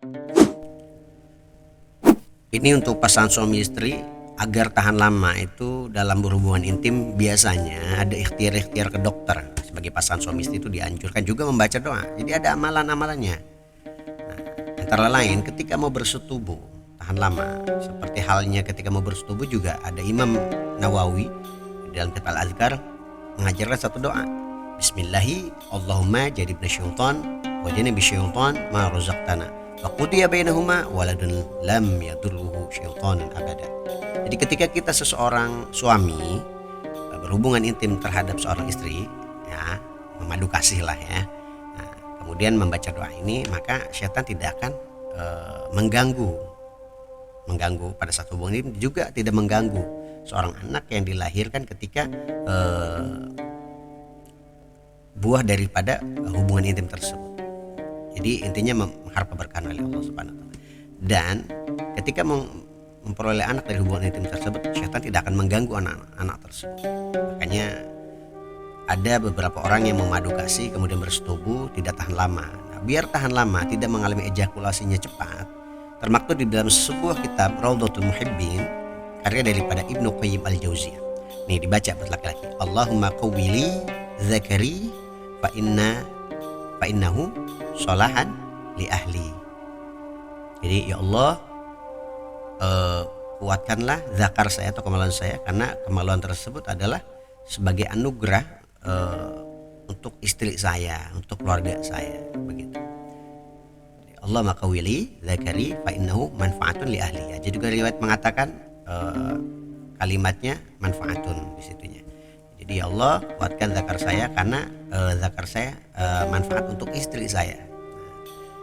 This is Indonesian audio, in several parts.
Ini untuk pasangan suami istri agar tahan lama itu dalam berhubungan intim, biasanya ada ikhtiar-ikhtiar ke dokter. Sebagai pasangan suami istri itu dianjurkan juga membaca doa. Jadi ada amalan-amalannya. Antara lain ketika mau bersetubuh tahan lama. Seperti halnya ketika mau bersetubuh juga ada Imam Nawawi dalam kitab Al-Azkar mengajarkan satu doa. Bismillahi Allahumma jadibna syaitan wa janibi syaitan ma razaqtana wa qudiya bainahuma waladun lam yadurruhu syaitanun abada. Jadi ketika kita seseorang suami berhubungan intim terhadap seorang istri, ya, memadu kasih lah ya. Nah, kemudian membaca doa ini, maka syaitan tidak akan mengganggu pada saat hubungan ini, juga tidak mengganggu seorang anak yang dilahirkan ketika buah daripada hubungan intim tersebut. Jadi intinya mengharap keberkahan oleh Allah Subhanahu wa taala. Dan ketika memperoleh anak dari hubungan intim tersebut, syaitan tidak akan mengganggu anak-anak tersebut. Makanya ada beberapa orang yang memadu kasih kemudian bersetubuh tidak tahan lama. Nah, biar tahan lama, tidak mengalami ejakulasinya cepat, termaktub di dalam sebuah kitab Raudhatul Muhibbin karya daripada Ibnu Qayyim Al-Jauziyah. Nih dibaca buat laki-laki. Allahumma qawwili zakari fa innahu sholahan li ahli. Jadi ya Allah, kuatkanlah zakar saya atau kemaluan saya, karena kemaluan tersebut adalah sebagai anugerah untuk istri saya, untuk keluarga saya, begitu. Allah makawili zakari fa innahu manfaatun li ahli. Jadi juga riwayat mengatakan kalimatnya manfaatun di situnya. Jadi ya Allah, kuatkan zakar saya karena zakar saya manfaat untuk istri saya.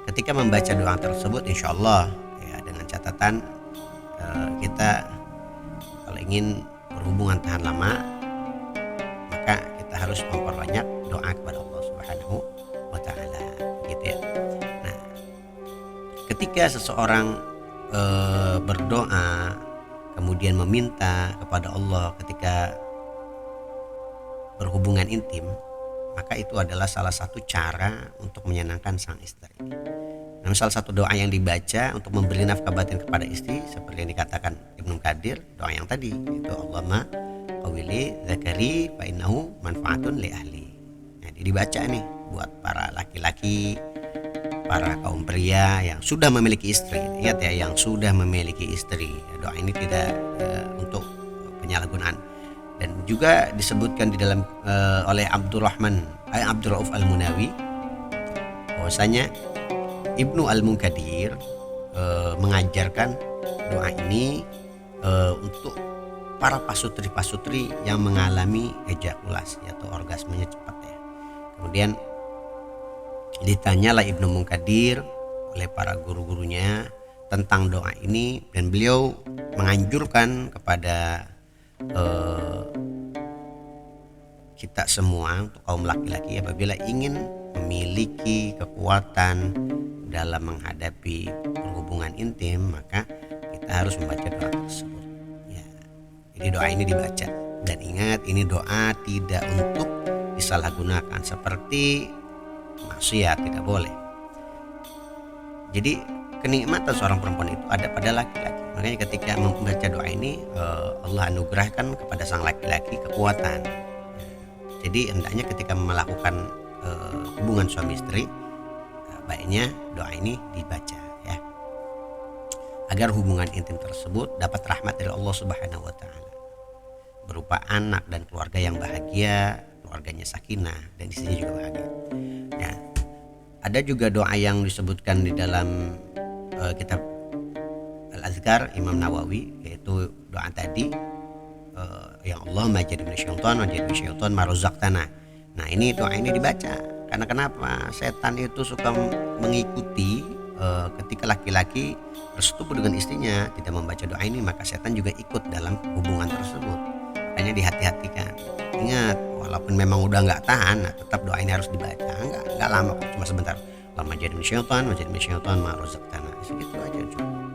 Ketika membaca doa tersebut, insya Allah ya, dengan catatan kita kalau ingin berhubungan tahan lama, maka kita harus memperbanyak doa kepada Allah Subhanahu wa taala, gitu ya. Nah, ketika seseorang berdoa kemudian meminta kepada Allah ketika berhubungan intim, maka itu adalah salah satu cara untuk menyenangkan sang istri. Nah, salah satu doa yang dibaca untuk memberi nafkah batin kepada istri seperti yang dikatakan Ibnu Qadir, doa yang tadi itu Allahumma qawwili zakari fa innahu manfaatun li ahli. Nah, dibaca nih buat para laki-laki, para kaum pria yang sudah memiliki istri. Ingat ya, yang sudah memiliki istri. Doa ini tidak untuk penyalahgunaan. Dan juga disebutkan di dalam oleh Abdul Rauf Al-Munawi bahwasanya Ibnu Al-Munkadir mengajarkan doa ini untuk para pasutri-pasutri yang mengalami ejakulasi atau orgasmenya cepat ya. Kemudian ditanyalah Ibnu Munkadir oleh para guru-gurunya tentang doa ini, dan beliau menganjurkan kepada kita semua, untuk kaum laki-laki, apabila ingin memiliki kekuatan dalam menghadapi hubungan intim, maka kita harus membaca doa tersebut ya. Jadi doa ini dibaca, dan ingat, ini doa tidak untuk disalahgunakan seperti maksiat, tidak boleh. Jadi kenikmatan seorang perempuan itu ada pada laki-laki. Makanya ketika membaca doa ini, Allah anugerahkan kepada sang laki-laki kekuatan. Jadi hendaknya ketika melakukan hubungan suami istri, baiknya doa ini dibaca ya, agar hubungan intim tersebut dapat rahmat dari Allah Subhanahu wa taala, berupa anak dan keluarga yang bahagia, keluarganya sakinah dan istrinya juga bahagia. Ya. Ada juga doa yang disebutkan di dalam kitab Al-Azkar Imam Nawawi, yaitu doa tadi, yang Allah majadibna syaitan wajadibna syaitan ma razaqtana. Nah, ini doa ini dibaca karena kenapa? Setan itu suka mengikuti ketika laki-laki bersetubuh dengan istrinya tidak membaca doa ini, maka setan juga ikut dalam hubungan tersebut. Makanya dihati-hatikan. Ingat, walaupun memang udah nggak tahan, nah, tetap doa ini harus dibaca. Nggak lama, cuma sebentar. Lama jadi syaitan ma razaqtana. Segitu aja cukup.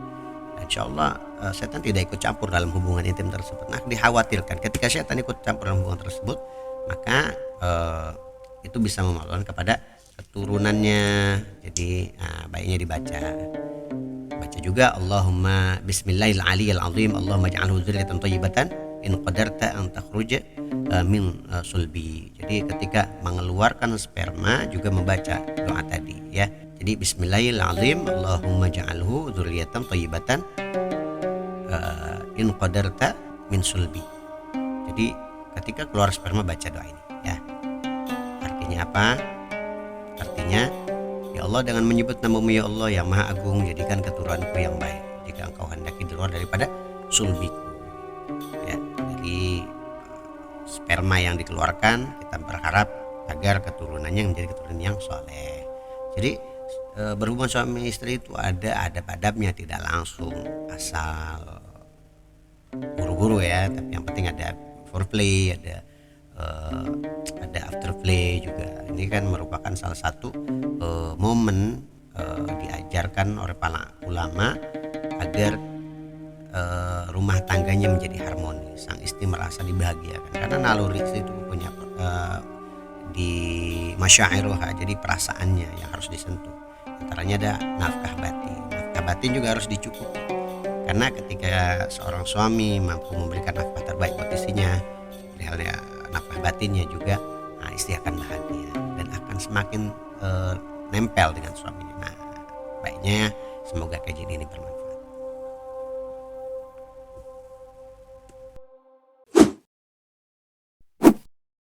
Insyaallah setan tidak ikut campur dalam hubungan intim tersebut. Nah, dikhawatirkan ketika setan ikut campur dalam hubungan tersebut, maka itu bisa memalukan kepada keturunannya. Jadi baiknya dibaca. juga Allahumma bismillahil aliyil azim Allahumma ja'alhu dzurriyyatan thayyibatan in qadarta an takhruja min sulbi. Jadi ketika mengeluarkan sperma juga membaca doa tadi ya. Jadi bismillahil azim Allahumma ja'alhu dzurriyyatan thayyibatan in qadarta min sulbi. Jadi ketika keluar sperma baca doa ini ya. Artinya apa? Artinya, ya Allah, dengan menyebut namamu ya Allah yang maha agung, jadikan keturunanku yang baik jika engkau hendaki di luar daripada sulbiku ya. Dari sperma yang dikeluarkan kita berharap agar keturunannya menjadi keturunan yang soleh. Jadi berhubungan suami istri itu ada adab-adabnya, tidak langsung asal buru-buru ya, tapi yang penting ada foreplay, ada afterplay juga. Ini kan merupakan salah satu momen diajarkan oleh para ulama agar rumah tangganya menjadi harmonis, sang istri merasa dibahagiakan karena naluri itu punya di masyairuha, jadi perasaannya yang harus disentuh. Antaranya ada nafkah batin juga harus dicukupi, karena ketika seorang suami mampu memberikan nafkah terbaik buat istrinya, seperti halnya nafkah batinnya juga, nah istri akan bahagia dan akan semakin nempel dengan suaminya. Nah, baiknya semoga kajian ini bermanfaat.